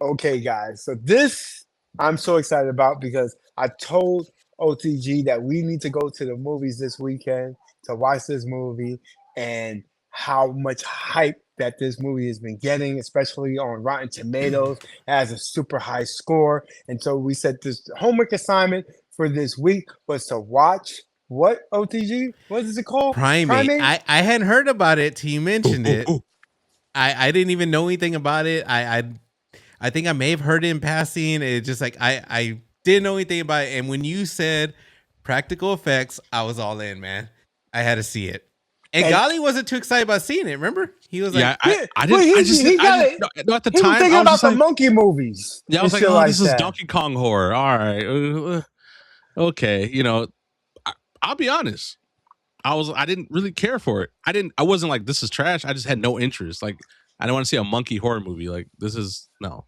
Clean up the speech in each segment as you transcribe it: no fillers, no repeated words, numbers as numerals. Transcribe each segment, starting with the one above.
Okay, guys. So this I'm so excited about because I told OTG that we need to go to the movies this weekend to watch this movie and how much hype that this movie has been getting, especially on Rotten Tomatoes, it has a super high score. And so we said this homework assignment for this week was to watch what OTG? What is it called? Primate. I hadn't heard about it till you mentioned it. I didn't even know anything about it. I think I may have heard it in passing. It's just like I didn't know anything about it. And when you said practical effects, I was all in, man. I had to see it. And Gali wasn't too excited about seeing it. Remember, he was like, "I didn't." At the time, was thinking about the monkey movies. Yeah, I was like, "Oh, this is Donkey Kong horror." All right, okay. You know, I'll be honest. I didn't really care for it. I wasn't like, this is trash. I just had no interest. Like, I don't want to see a monkey horror movie. Like, this is no.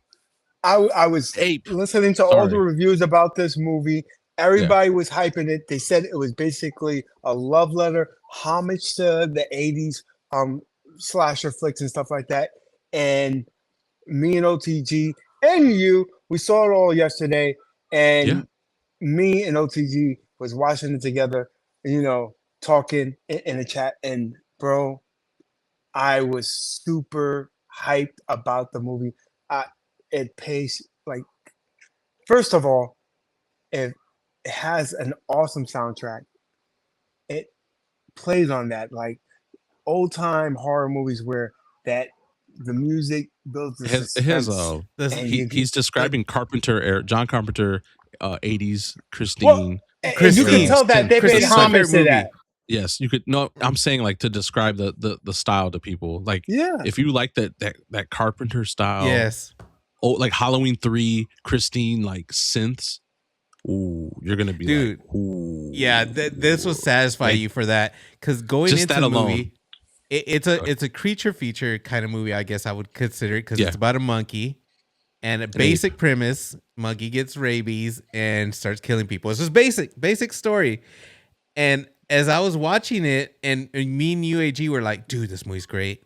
I was listening to all the reviews about this movie. Everybody was hyping it. They said it was basically a love letter, homage to the 80s slasher flicks and stuff like that. And me and OTG and you, we saw it all yesterday. And me and OTG was watching it together, you know, talking in the chat. And bro, I was super hyped about the movie. It pays, like, first of all, it has an awesome soundtrack. It plays on that, like, old time horror movies where that the music builds the suspense. He's describing John Carpenter, 80s Christine. And you can tell that they paid homage to that. Yes, you could. No, I'm saying, like, to describe the style to people. Like, if you like that Carpenter style, yes. Oh, like Halloween 3, Christine, like synths. Ooh, you're gonna be dude. Like, ooh. Yeah, this will satisfy you for that, because going into the movie, it's a creature feature kind of movie. I guess I would consider it, because it's about a monkey, and a basic premise: monkey gets rabies and starts killing people. It's just basic story. And as I was watching it, and me and UAG were like, "Dude, this movie's great."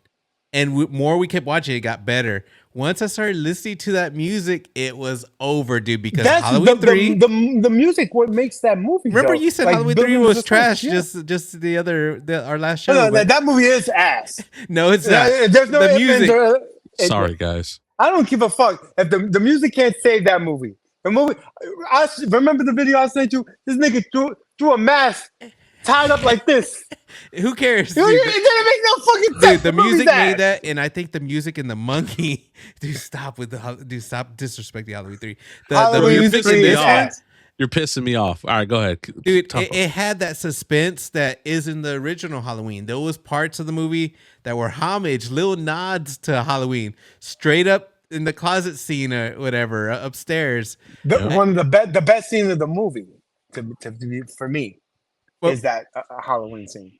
And more we kept watching, it got better. Once I started listening to that music, it was over, dude. Because that's Halloween 3, the music, what makes that movie? Remember, you said like, Halloween 3 was trash. Just our last show. No, that movie is ass. No, it's not. There's no the music. Sorry, guys. I don't give a fuck if the music can't save that movie. The movie. I remember the video I sent you. This nigga threw a mask tied up like this. Who cares? Dude, it didn't make no fucking sense. Dude, the music made that, and I think the music and the monkey. Dude, stop disrespecting Halloween 3. You're pissing me off. You're pissing me off. All right, go ahead. Dude, it had that suspense that is in the original Halloween. There was parts of the movie that were homage, little nods to Halloween, straight up in the closet scene or whatever upstairs. One of the best scene of the movie, for me, is that Halloween scene.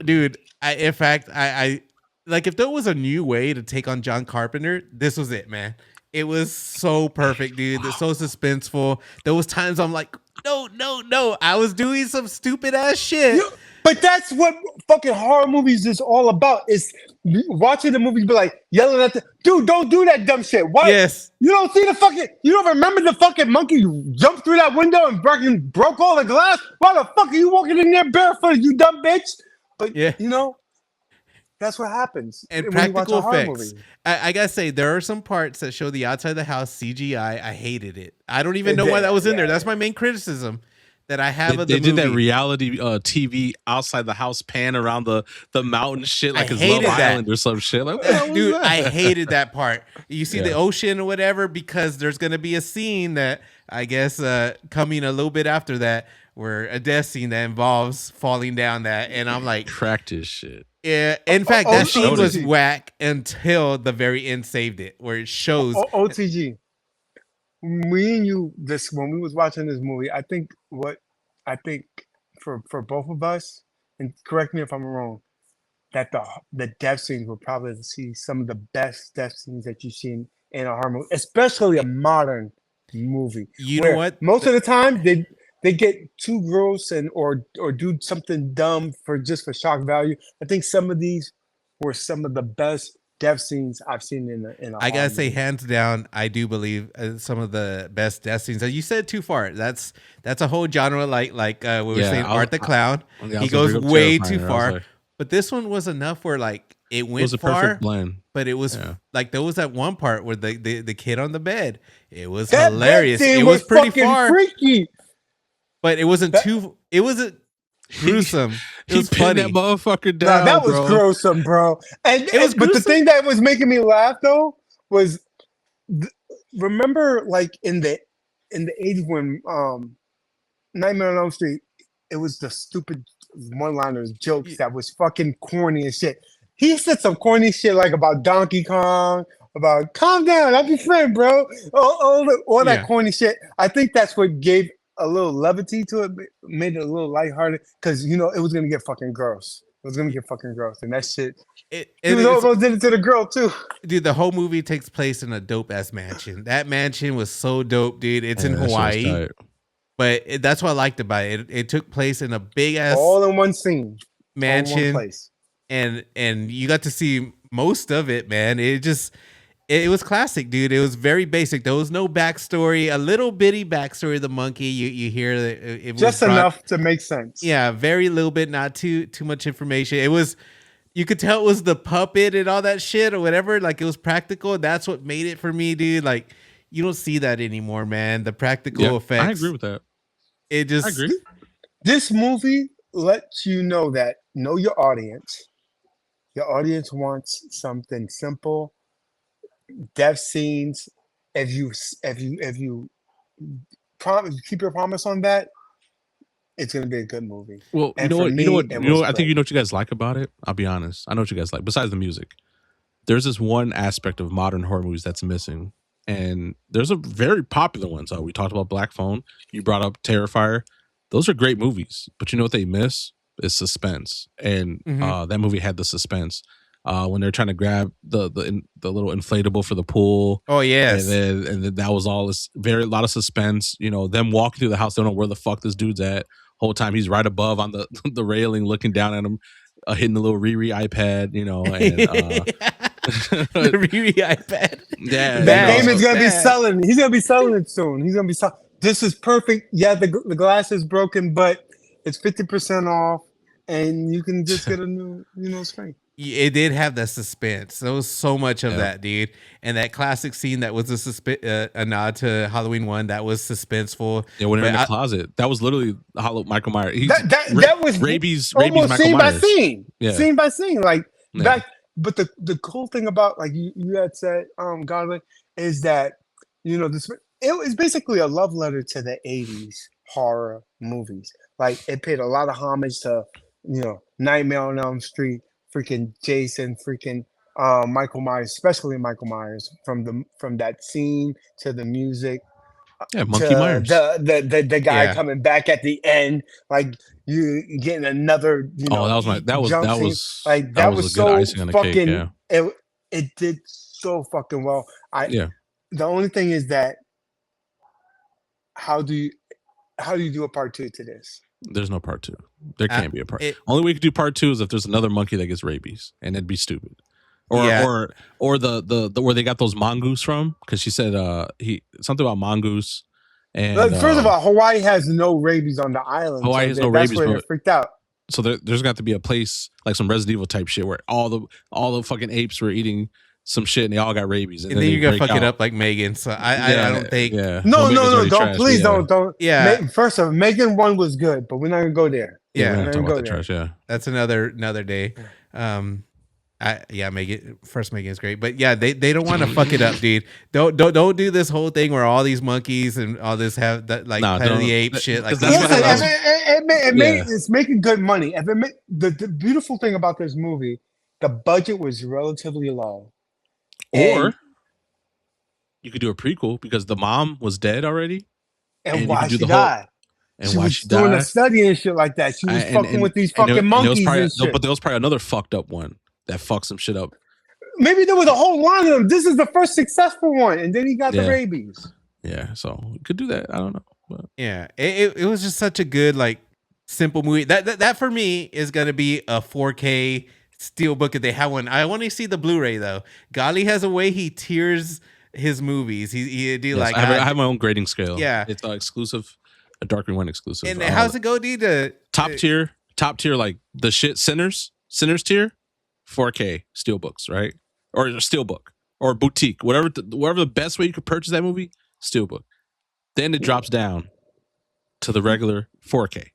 Dude, in fact, I like, if there was a new way to take on John Carpenter, this was it, man. It was so perfect, dude. It's so suspenseful. There was times I'm like, no. I was doing some stupid ass shit. But that's what fucking horror movies is all about. Is watching the movies, be like yelling at the dude, don't do that dumb shit. Why? Yes. You don't see the fucking. You don't remember the fucking monkey jumped through that window and broke all the glass. Why the fuck are you walking in there barefoot, you dumb bitch? But you know, that's what happens. And practical effects. I gotta say, there are some parts that show the outside of the house CGI. I hated it. I don't even know why that was in there. That's my main criticism that I have of the movie. They did that reality TV outside the house pan around the mountain shit, like it's Love Island or some shit. Like, dude, I hated that part. You see the ocean or whatever, because there's gonna be a scene that I guess coming a little bit after that, where a death scene that involves falling down that, and I'm like, practice shit. Yeah, in fact, that scene was whack until the very end saved it, where it shows. OTG, me and you, when we was watching this movie, I think for both of us, and correct me if I'm wrong, that the death scenes were probably some of the best death scenes that you've seen in a horror movie, especially a modern movie. You know what? Most of the time they get too gross or do something dumb for shock value. I think some of these were some of the best death scenes I've seen in a I gotta horror say, movie. hands down, I do believe some of the best death scenes. You said too far. That's a whole genre. Like we were saying, Art the Clown. He goes way too far. But this one was enough where like it went a far, perfect blend. but it was like there was that one part where the kid on the bed. It was That hilarious. scene It was pretty fucking freaky. but it wasn't too. It wasn't gruesome. It was pinned funny. that motherfucker down. No, that was gruesome, bro. And but the thing that was making me laugh though was, remember like in the 80s when Nightmare on Elm Street, it was the stupid one-liners, jokes that was fucking corny and shit. He said some corny shit like about Donkey Kong, about calm down, I'm your friend, bro. All that corny shit. I think that's what gave a little levity to it, made it a little lighthearted, because you know it was gonna get fucking gross. It was gonna get fucking gross, and that shit. He almost did it to the girl too. Dude, the whole movie takes place in a dope ass mansion. That mansion was so dope, dude. It's in Hawaii, but that's what I liked about it. It took place in a big ass, all in one scene, mansion, all in one place. And you got to see most of it, man. It was classic, dude. It was very basic. There was no backstory. A little bitty backstory of the monkey. You hear that it just was enough to make sense. Yeah, very little bit, not too much information. It was, you could tell it was the puppet and all that shit or whatever. Like it was practical. That's what made it for me, dude. Like you don't see that anymore, man. The practical effects. I agree with that. I agree. This movie lets you know your audience. Your audience wants something simple. Death scenes. If you keep your promise on that, it's gonna be a good movie. Well, you know what? I think you know what you guys like about it. I'll be honest. I know what you guys like. Besides the music, there's this one aspect of modern horror movies that's missing, and there's a very popular one. So we talked about Black Phone. You brought up Terrifier. Those are great movies, but you know what they miss is suspense, and that movie had the suspense. When they're trying to grab the little inflatable for the pool. Oh yes, and then that was all this a lot of suspense. You know, them walking through the house, they don't know where the fuck this dude's at. Whole time he's right above on the railing, looking down at him, hitting the little Riri iPad. You know, and the Riri iPad. Yeah, that game is gonna be selling. He's gonna be selling it soon. He's gonna be selling. This is perfect. Yeah, the glass is broken, but it's 50% off, and you can just get a new screen. It did have the suspense. There was so much of that, dude. And that classic scene that was a nod to Halloween 1 that was suspenseful. Yeah, when they're in the closet, that was literally Michael Myers. That was rabies almost Michael scene Myers. by scene, scene by scene. Like that. But the cool thing about, like you had said, Godwin, is that it was basically a love letter to the 80s horror movies. Like it paid a lot of homage to Nightmare on Elm Street, freaking Jason, freaking Michael Myers, especially Michael Myers, from that scene to the music. Yeah, Monkey Myers. The guy coming back at the end, like you getting another. That was so icing on the fucking. Cake, yeah. It did so fucking well. The only thing is that how do you do a part 2 to this? There's no part 2. There can't be a part. Only way you could do part 2 is if there's another monkey that gets rabies, and it'd be stupid. Or the where they got those mongoose from, because she said something about mongoose. And first of all, Hawaii has no rabies on the island. Hawaii has no rabies. That's where they're freaked out. So there's got to be a place like some Resident Evil type shit where all the fucking apes were eating some shit and they all got rabies. And then you're gonna fuck it up like Megan. So I don't think. Yeah. No, don't. Please don't. Yeah. First of all, Megan 1 was good, but we're not gonna go there. Yeah, we're not talking about the trash. Yeah, that's another day. Megan is great, but yeah, they don't want to fuck it up, dude. Don't do this whole thing where all these monkeys and all this have that like Planet of the Apes shit. Like it's making good money. The beautiful thing about this movie, the budget was relatively low. Or you could do a prequel because the mom was dead already, and why she died. And she why was she died. doing a study and shit like that. She was fucking with these fucking monkeys and shit. But there was probably another fucked up one that fucked some shit up. Maybe there was a whole line of them. This is the first successful one, and then he got the rabies. Yeah, so we could do that. I don't know. But. Yeah, it was just such a good, like, simple movie. That for me is gonna be a 4K Steelbook if they have one. I want to see the Blu-ray though. Gali has a way he tiers his movies. He do like I have my own grading scale. Yeah, it's exclusive, a Dark Rewind exclusive. And how's it go, D? Top tier, like the shit Sinners tier, 4K Steelbooks, right? Or Steelbook or boutique, whatever the best way you could purchase that movie, Steelbook. Then it drops down to the regular 4K.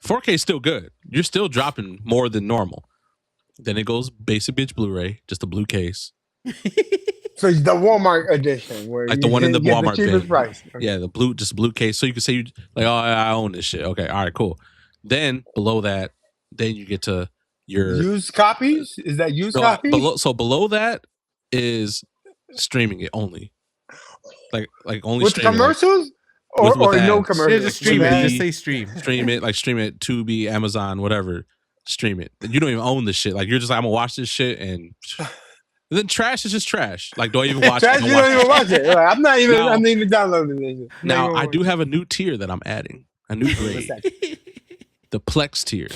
4K is still good. You're still dropping more than normal. Then it goes basic bitch Blu-ray, just a blue case. So it's the Walmart edition, where like the one in the Walmart the price. Okay. Yeah, the blue case. So you can say you like, oh, I own this shit. Okay, all right, cool. Then below that, then you get to your used copies. Is that used copies? Below that is streaming it only. Like only with commercials. Or no commercials. Just stream it. Just say stream. Stream it. Like stream it. Tubi, Amazon, whatever. Stream it. You don't even own this shit. Like you're just like, I'm gonna watch this shit, and then trash is just trash. Like, do I even watch it? You don't even watch it. Like, I'm not even downloading this. Now I do have a new tier that I'm adding. A new grade. The Plex tier.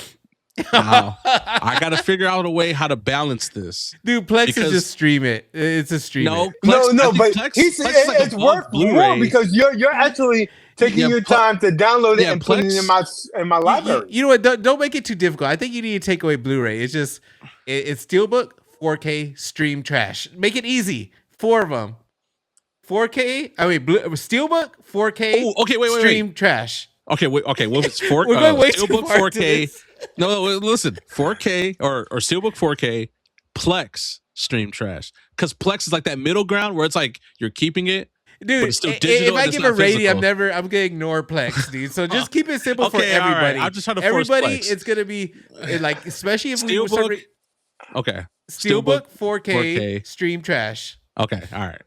Now, I gotta figure out a way how to balance this. Dude, Plex is just stream it. It's a stream. No, but it's worth more because you're actually taking your time to download it and putting it in my library. You know what? Don't make it too difficult. I think you need to take away Blu-ray. It's just it's Steelbook, 4K, stream trash. Make it easy. 4 of them. 4K. I mean, Steelbook, 4K. Oh, okay, wait, stream trash. Okay, wait, okay. Well, it's Steelbook 4K. No, listen. 4K or Steelbook 4K, Plex stream trash. Because Plex is like that middle ground where it's like you're keeping it. Dude, but it's still digital, if I give a rating, I'm gonna ignore Plex, dude. So just keep it simple for everybody. Right. I'm just trying to force everybody. Plex. It's gonna be like, especially if Steelbook. we Okay. Steelbook 4K stream trash. Okay, all right.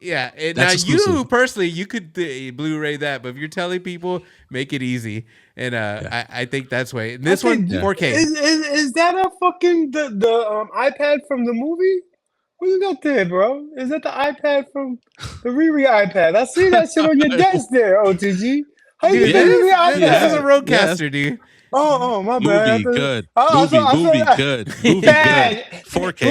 Yeah. Now you personally, you could Blu-ray that, but if you're telling people, make it easy. And I think that's way. And this one 4K. Is that a fucking the iPad from the movie? What you got there, bro? Is that the iPad from the Riri iPad? I see that shit on your desk there, OTG. How you get the Riri iPad? This is a Rodecaster, dude. Oh, my bad. Movie good. Movie good. 4K.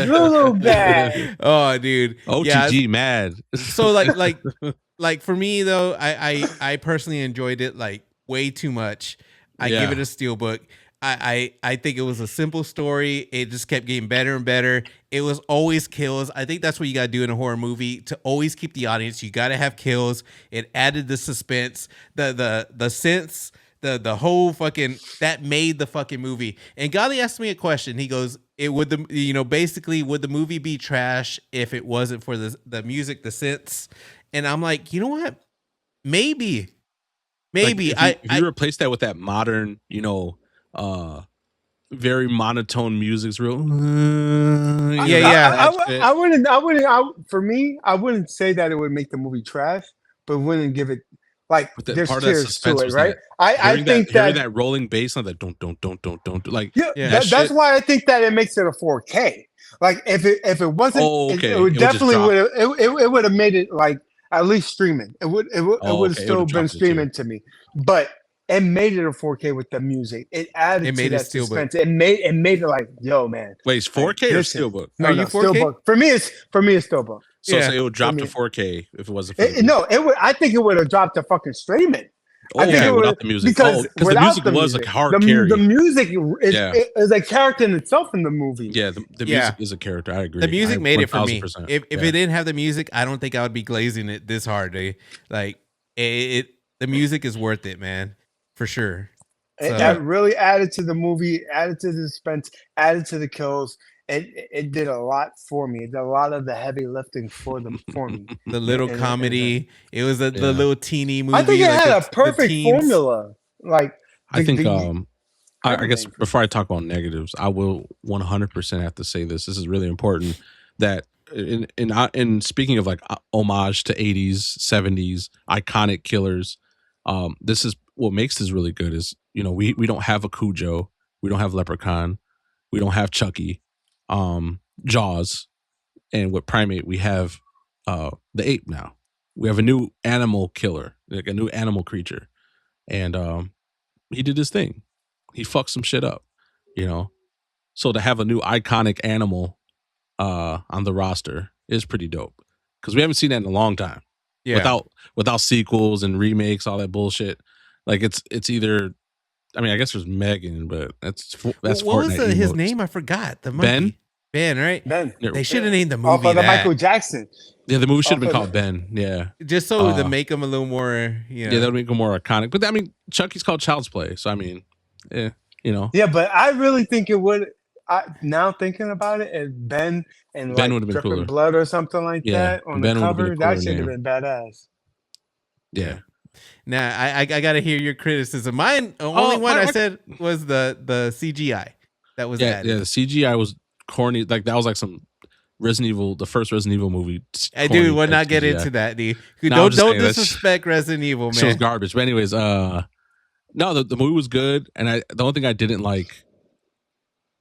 Lulu bad. Oh, dude. OTG mad. So like for me though, I personally enjoyed it like way too much. I give it a Steelbook. I think it was a simple story. It just kept getting better and better. It was always kills. I think that's what you got to do in a horror movie to always keep the audience. You got to have kills. It added the suspense, the sense, the whole fucking that made the fucking movie. And Gali asked me a question. He goes, would the movie be trash if it wasn't for the music, the synths? And I'm like, you know what? Maybe. Like if you replace that with that modern, very monotone music's real. I wouldn't. For me, I wouldn't say that it would make the movie trash, but wouldn't give it like there's tears to it, right? I think that rolling bass on that don't like that's why I think that it makes it a 4K. Like if it wasn't, it would definitely it would have made it like at least streaming. It would have still been streaming to me, but. It made it a 4K with the music. It added to that suspense. It made it like, yo, man. Wait, it's 4K or Steelbook? No, 4K? Steelbook. For me, it's Steelbook. So it would drop to 4K if it wasn't. It would. I think it would have dropped to fucking streaming. I think it would without the music because the music was a hard carry. The music is a character in itself in the movie. Yeah, the music is a character. I agree. The music made it for me. If it didn't have the music, I don't think I would be glazing it this hard. Like the music is worth it, man. For sure. So. That really added to the movie, added to the suspense, added to the kills. It did a lot for me. It did a lot of the heavy lifting for me. The little comedy. It was the little teeny movie. I think it had a perfect formula. Like I guess before I talk about negatives, I will 100% have to say this. This is really important. That in speaking of like homage to 80s, 70s iconic killers, this is what makes this really good is, we don't have a Cujo. We don't have Leprechaun. We don't have Chucky, Jaws. And with Primate, we have the ape now. We have a new animal killer, like a new animal creature. And he did his thing. He fucked some shit up, So to have a new iconic animal on the roster is pretty dope because we haven't seen that in a long time. Yeah. Without sequels and remakes, all that bullshit. Like it's either, I mean, I guess there's Megan, but that's what was his name? I forgot. The monkey. Ben, right? Ben. They should have named the movie the Michael Jackson. Yeah, the movie should have been called Ben. Yeah, just so to make him a little more. You know. Yeah, that would make him more iconic. But I mean, Chucky's called Child's Play, so I mean, you know. Yeah, but I really think it would. Now thinking about it, and Ben and Ben like would have been dripping cooler. blood or something like that on Ben the cover, that should have name. been badass. Yeah. Now I got to hear your criticism. Mine only one I said was the CGI that was added. Yeah, the CGI was corny. Like that was like some Resident Evil, the first Resident Evil movie. Dude, we'll not get into that. Don't disrespect Resident Evil, man. It was garbage. But anyways, no, the movie was good, and the only thing I didn't like,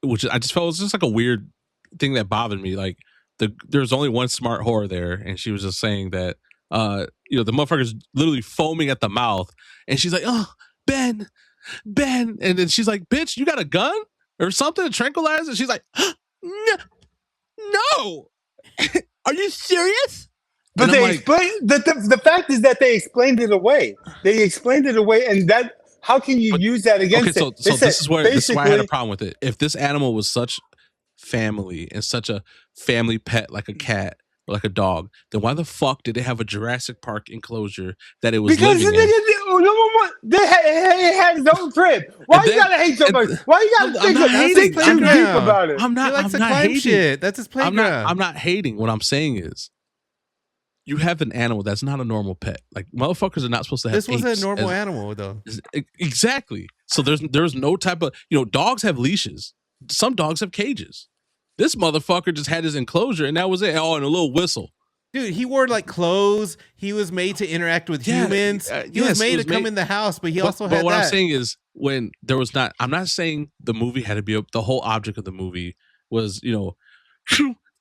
which I just felt was just like a weird thing that bothered me. Like there's only one smart whore there, and she was just saying that the motherfucker's literally foaming at the mouth, and she's like, "Oh, Ben," and then she's like, "Bitch, you got a gun or something to tranquilize?" And she's like, "No, are you serious?" But they explained the fact is that they explained it away. And that how can you use that against it? So this is why I had a problem with it. If this animal was such family and such a family pet like a cat or like a dog, then why the fuck did it have a Jurassic Park enclosure that it was living in? It had its own crib. Why you gotta hate so much? Why you gotta think too deep about it? I'm not hating. Shit. That's his playground. I'm not hating. What I'm saying is, you have an animal that's not a normal pet. Like motherfuckers are not supposed to have. This was a normal animal, though. Exactly. So there's no type of dogs have leashes. Some dogs have cages. This motherfucker just had his enclosure, and that was it. Oh, and a little whistle. Dude, he wore like clothes. He was made to interact with humans. He was made to come in the house, but he also had. But what I'm saying is, when there was not, I'm not saying the movie had to be the whole object of the movie was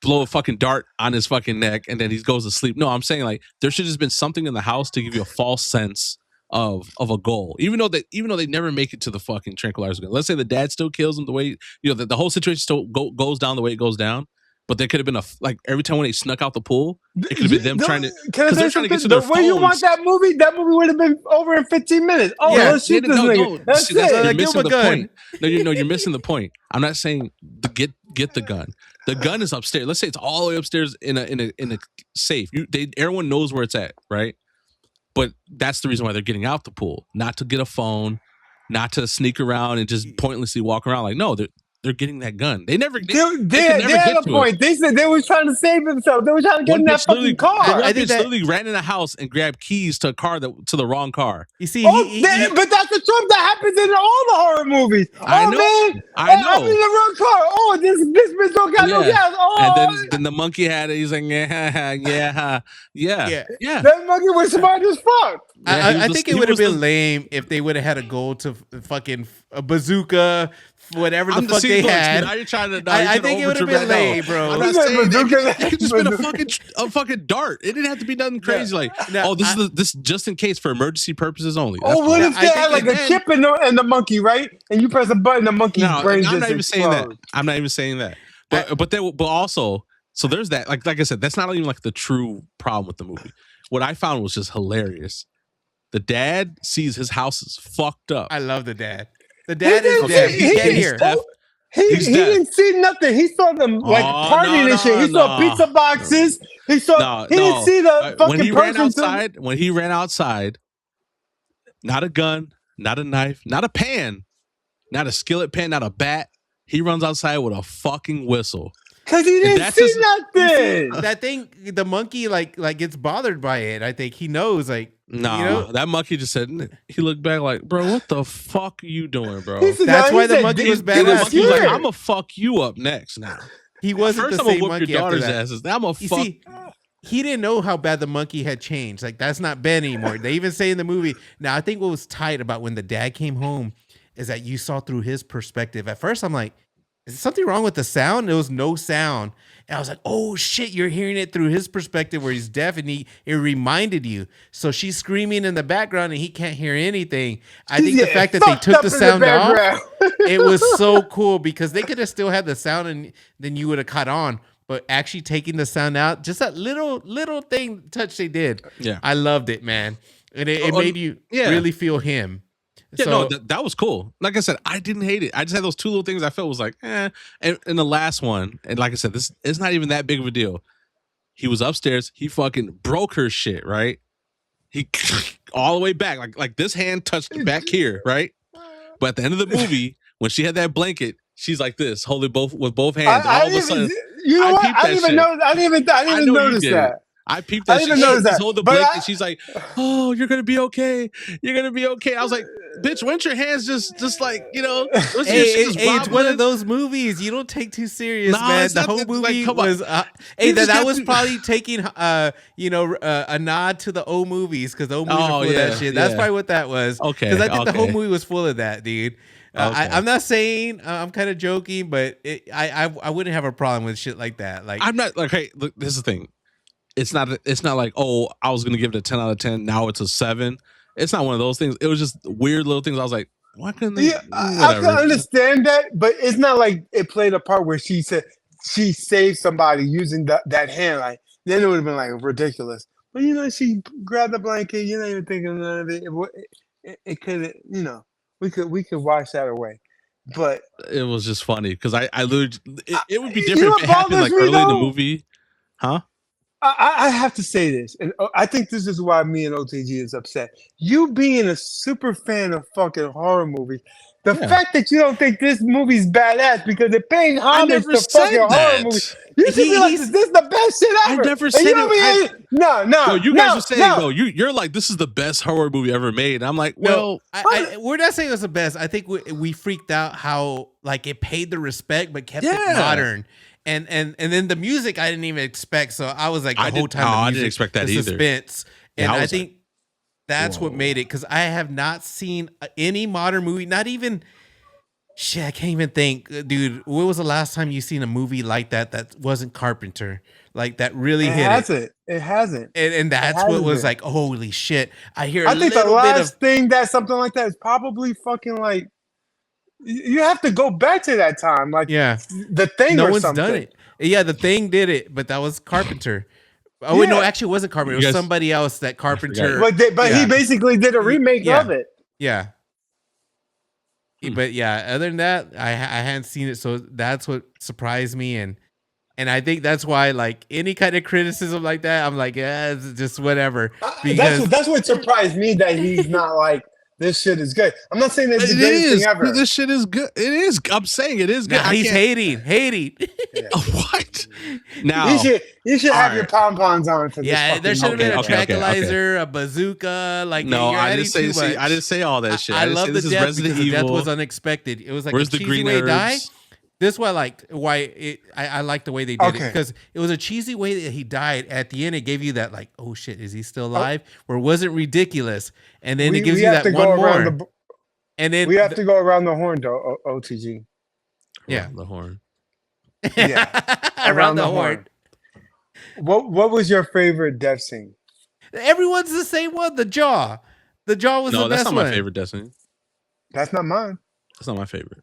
blow a fucking dart on his fucking neck and then he goes to sleep. No, I'm saying like there should have just been something in the house to give you a false sense of a goal, even though they never make it to the fucking tranquilizer gun. Let's say the dad still kills him the way the whole situation still goes down the way it goes down. But there could have been every time when they snuck out the pool, it could have been them trying to. Because they're trying to get to their phones. The way you want that movie would have been over in 15 minutes. Oh, yeah, let's shoot this nigga. That's it. You're missing the point. No, you're missing the point. I'm not saying get the gun. The gun is upstairs. Let's say it's all the way upstairs in a safe. Everyone knows where it's at, right? But that's the reason why they're getting out the pool, not to get a phone, not to sneak around and just pointlessly walk around. Like no, they're getting that gun. They never. They had a point. They said they were trying to save themselves. They were trying to get in that fucking car. I think literally ran in a house and grabbed keys to a car to the wrong car. You see, but that's the trope that happens in all the horror movies. I know. I'm in the wrong car. Oh, this bitch don't got no gas. Oh, and then the monkey had it. He's like, yeah. That monkey was smart as fuck. I think it would have been lame if they would have had a goal to fucking a bazooka. Whatever the fuck they had, now you're trying to. I think it would have been lame, bro. I'm not saying it could just been a fucking dart. It didn't have to be nothing crazy this just in case for emergency purposes only. What if they had like a chip in the monkey, right? And you press a button, the monkey's brain just I'm not even saying that. I'm not even saying that. But also, so there's that. Like I said, that's not even like the true problem with the movie. What I found was just hilarious. The dad sees his house is fucked up. I love the dad. The dad is dead. He can't hear. He didn't see nothing. He saw them partying and shit. He saw pizza boxes. He saw. He didn't see the fucking person. When he ran outside, not a gun, not a knife, not a pan, not a skillet pan, not a bat. He runs outside with a fucking whistle. Cause he didn't see nothing. That thing, the monkey like gets bothered by it. I think he knows that monkey just said, he looked back like, bro, what the fuck are you doing, bro? That's why the monkey was bad. The monkey was like, I'm gonna fuck you up next now. He wasn't the same monkey your daughter's after that. asses. I'm gonna fuck. See, he didn't know how bad the monkey had changed. Like that's not Ben anymore. They even say in the movie. Now I think what was tight about when the dad came home is that you saw through his perspective. At first I'm like, is something wrong with the sound? There was no sound. And I was like, oh shit, you're hearing it through his perspective where he's deaf, and it reminded you. So she's screaming in the background and he can't hear anything. I think the fact that they took the sound off, it was so cool, because they could have still had the sound and then you would have caught on. But actually taking the sound out, just that little touch they did. Yeah. I loved it, man. And it made you really feel him. Yeah, so, no, that was cool. Like I said, I didn't hate it. I just had those two little things I felt was like, eh. And the last one, and like I said, this is not even that big of a deal. He was upstairs. He fucking broke her shit, right? He all the way back. Like this hand touched back here, right? But at the end of the movie, when she had that blanket, she's like this, holding with both hands. All of a sudden, you know what? I didn't even know. I didn't even notice that. I peeped that. I didn't even notice that. Hold the blanket. She's like, "Oh, you're gonna be okay. You're gonna be okay." I was like, "Bitch, weren't your hands just like, you know?" It's one of those movies you don't take too serious, man. The whole movie was. That was probably taking, a nod to the old movies, because the old movies are full of that shit. That's probably what that was. Okay, because I think the whole movie was full of that, dude. I'm not saying, I'm kind of joking, but I wouldn't have a problem with shit like that. Like, I'm not like, hey, look, this is the thing. It's not like, oh, I was gonna give it a 10 out of 10. Now it's a 7. It's not one of those things. It was just weird little things. I was like, why couldn't they? Yeah, I can understand that, but it's not like it played a part where she said she saved somebody using that hand. Like, then it would have been like ridiculous. But she grabbed the blanket. You're not even thinking none of it. It could, we could wash that away. But it was just funny because I literally, it would be different if it happened like early in the movie, huh? I have to say this, and I think this is why me and OTG is upset. You being a super fan of fucking horror movies, the fact that you don't think this movie's badass because it paying homage to fucking horror movies. You should be like, this is the best shit ever. I never said it. No, you guys are saying, no, you're like, this is the best horror movie ever made. I'm like, well, we're not saying it's the best. I think we freaked out how like it paid the respect but kept it modern. And then the music I didn't even expect, so I was like the whole time. I didn't expect that either. Suspense, and I think that's what made it, because I have not seen any modern movie, not even shit. I can't even think, dude. When was the last time you seen a movie like that wasn't Carpenter? Like that really hit it. It hasn't. And that's what was like, holy shit! I think the last thing that something like that is probably fucking like. You have to go back to that time, like The Thing. No or one's something. done it. Yeah, The Thing did it, but that was Carpenter. Oh wait, no, actually, it wasn't Carpenter. It was somebody else that Carpenter. But he basically did a remake of it. Yeah. But yeah, other than that, I hadn't seen it, so that's what surprised me, and I think that's why, like, any kind of criticism like that, I'm like, it's just whatever. That's what surprised me, that he's not like, this shit is good. I'm not saying that's the greatest thing ever. This shit is good. It is. I'm saying it is good. Nah, he's hating. Yeah. What? Now you should have your pom-poms on for this. Yeah, there should have been a tranquilizer, a bazooka. Like, no, I didn't say. See, I didn't say all that shit. I love the death because the death was unexpected. It was like, where's the cheesy way to die. This is why I like the way they did it, because it was a cheesy way that he died. At the end, it gave you that like, oh shit, is he still alive? Where it wasn't ridiculous, and then it gives you that one more. And then we have to go around the horn, though. OTG. Yeah, the horn. Yeah, around the horn. What was your favorite death scene? Everyone's the same one. The jaw. The jaw was the best one. No, that's not my favorite death scene. That's not mine. That's not my favorite.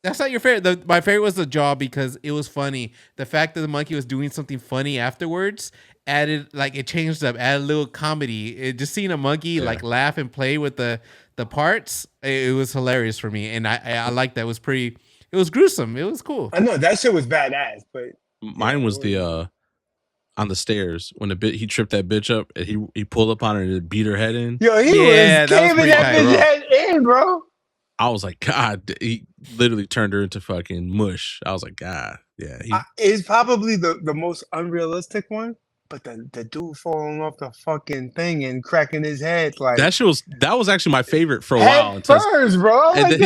That's not your favorite. My favorite was the jaw because it was funny. The fact that the monkey was doing something funny afterwards added, like, it changed up, added a little comedy. Just seeing a monkey like laugh and play with the parts, it was hilarious for me, and I liked that. It was pretty. It was gruesome. It was cool. I know that shit was badass, but mine was the on the stairs when he tripped that bitch up and he pulled up on her and beat her head in. Yo, he was caving that bitch head in, bro. I was like, God, he literally turned her into fucking mush. I was like, God, yeah. It's probably the most unrealistic one, but the dude falling off the fucking thing and cracking his head, like that was actually my favorite for a while. Headfirst, bro. And then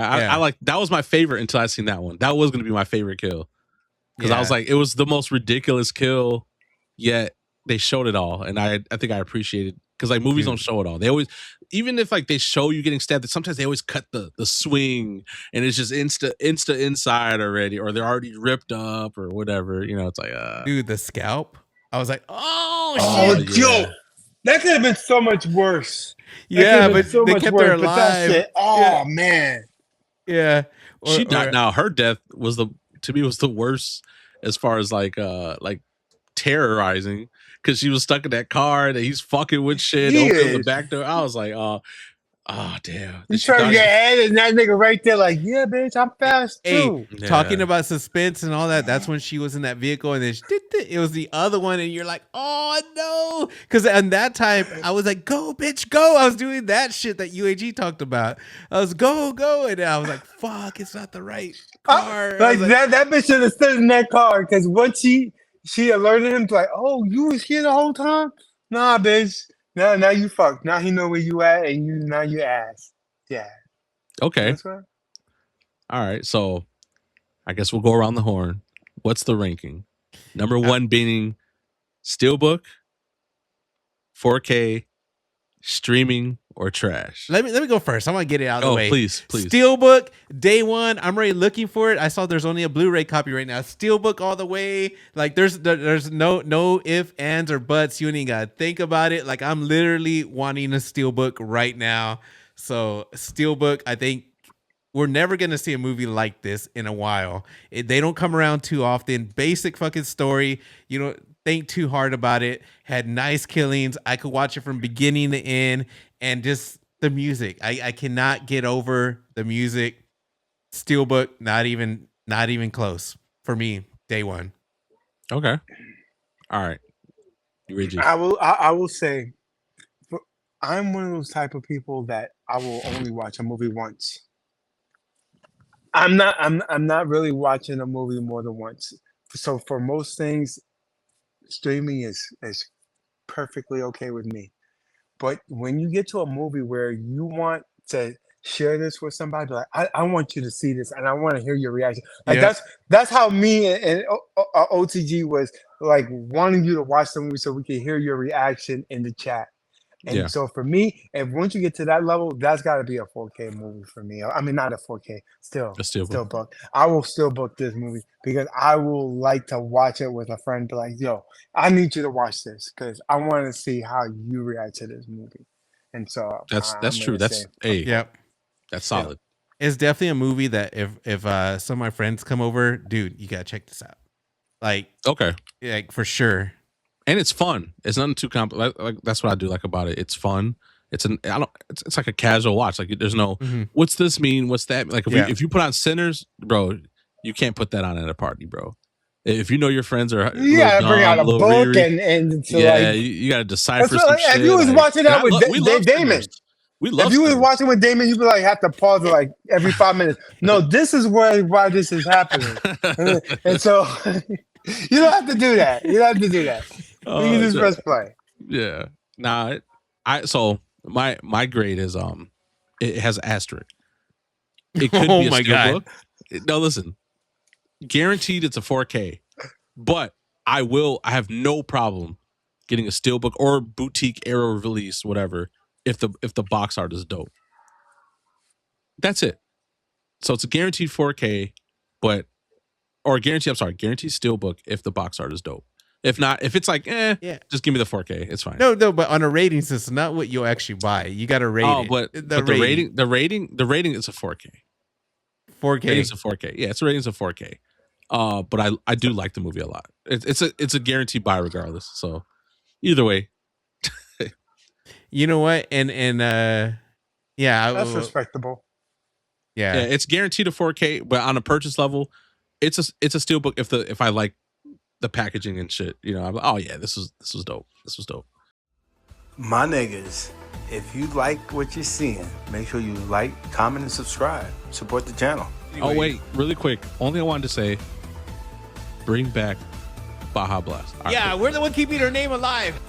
I like that was my favorite until I seen that one. That was gonna be my favorite kill because I was like, it was the most ridiculous kill, yet they showed it all, and I think I appreciated because like movies don't show it all. They always, even if like they show you getting stabbed, sometimes they always cut the swing and it's just insta inside already, or they're already ripped up or whatever. You know, it's like dude, the scalp. I was like, oh shit, yo, that could have been so much worse. Yeah, but so they kept her alive. Man, yeah. She died. Now her death was the worst as far as like terrorizing, because she was stuck in that car that he's fucking with shit. Open the back door. I was like, oh damn. You turn your head and that nigga right there like, yeah, bitch, I'm fast too. Hey, talking about suspense and all that, that's when she was in that vehicle and then it was the other one and you're like, oh no. Because at that time, I was like, go, bitch, go. I was doing that shit that UAG talked about. I was go. And I was like, fuck, it's not the right car. Like that bitch should have stood in that car, because once she alerted him to like, oh, you was here the whole time? Nah, bitch. Now you fucked. Now he know where you at, and now you ass. Yeah. Okay. That's right. All right. So I guess we'll go around the horn. What's the ranking? Number one being Steelbook, 4K, streaming, or trash. Let me go first. I want to get it out of the way. Please. Steelbook, day one. I'm already looking for it. I saw there's only a Blu-ray copy right now. Steelbook all the way. Like there's no if, ands, or buts. You ain't even gotta think about it. Like I'm literally wanting a Steelbook right now. So Steelbook, I think we're never gonna see a movie like this in a while. They don't come around too often. Basic fucking story. You don't think too hard about it. Had nice killings. I could watch it from beginning to end. And just the music, I cannot get over the music. Steelbook, not even close for me. Day one. Okay. All right. You ready? I will say, I'm one of those type of people that I will only watch a movie once. I'm not really watching a movie more than once. So for most things, streaming is perfectly okay with me. But when you get to a movie where you want to share this with somebody, like I want you to see this and I want to hear your reaction. Like that's how me and OTG was like wanting you to watch the movie so we can hear your reaction in the chat. And so for me, if once you get to that level, that's got to be a 4K movie for me. I mean, not a 4K, still book. I will still book this movie because I will like to watch it with a friend. Be like, yo, I need you to watch this because I want to see how you react to this movie. And so that's true. That's that's solid. Yeah. It's definitely a movie that if some of my friends come over, dude, you gotta check this out. Like, okay, like for sure. And it's fun. It's nothing too complex. Like that's what I do like about it. It's fun. It's like a casual watch. Like there's no what's this mean? What's that? Like if you put on Sinners, bro, you can't put that on at a party, bro. If you know your friends are bring out a book and you got to decipher some shit. If you was watching that with Damon, we love. If you was watching with Damon, you'd be like have to pause it like every 5 minutes. No, this is why this is happening, and so you don't have to do that. You don't have to do that. You can just press play. Yeah. Nah. So my grade is it has an asterisk. It could be a steelbook. No, listen. Guaranteed it's a 4K. But I have no problem getting a steelbook or boutique Arrow release, whatever, if the box art is dope. That's it. So it's a guaranteed 4K, guaranteed steelbook if the box art is dope. If not, if it's like, just give me the 4K. It's fine. No, but on a rating system, not what you'll actually buy. You got to rate it. But the rating is a 4K. 4K. It's a 4K. Yeah, it's a rating is a 4K. But I do like the movie a lot. It's a guaranteed buy regardless. So either way. You know what? And that's respectable. Yeah, it's guaranteed a 4K, but on a purchase level, it's a steelbook if I like the packaging and shit, you know, I'm like, oh yeah, this was dope. This was dope. My niggas, if you like what you're seeing, make sure you like, comment, and subscribe. Support the channel. Oh wait, really quick. Only I wanted to say, bring back Baja Blast. We're the one keeping her name alive.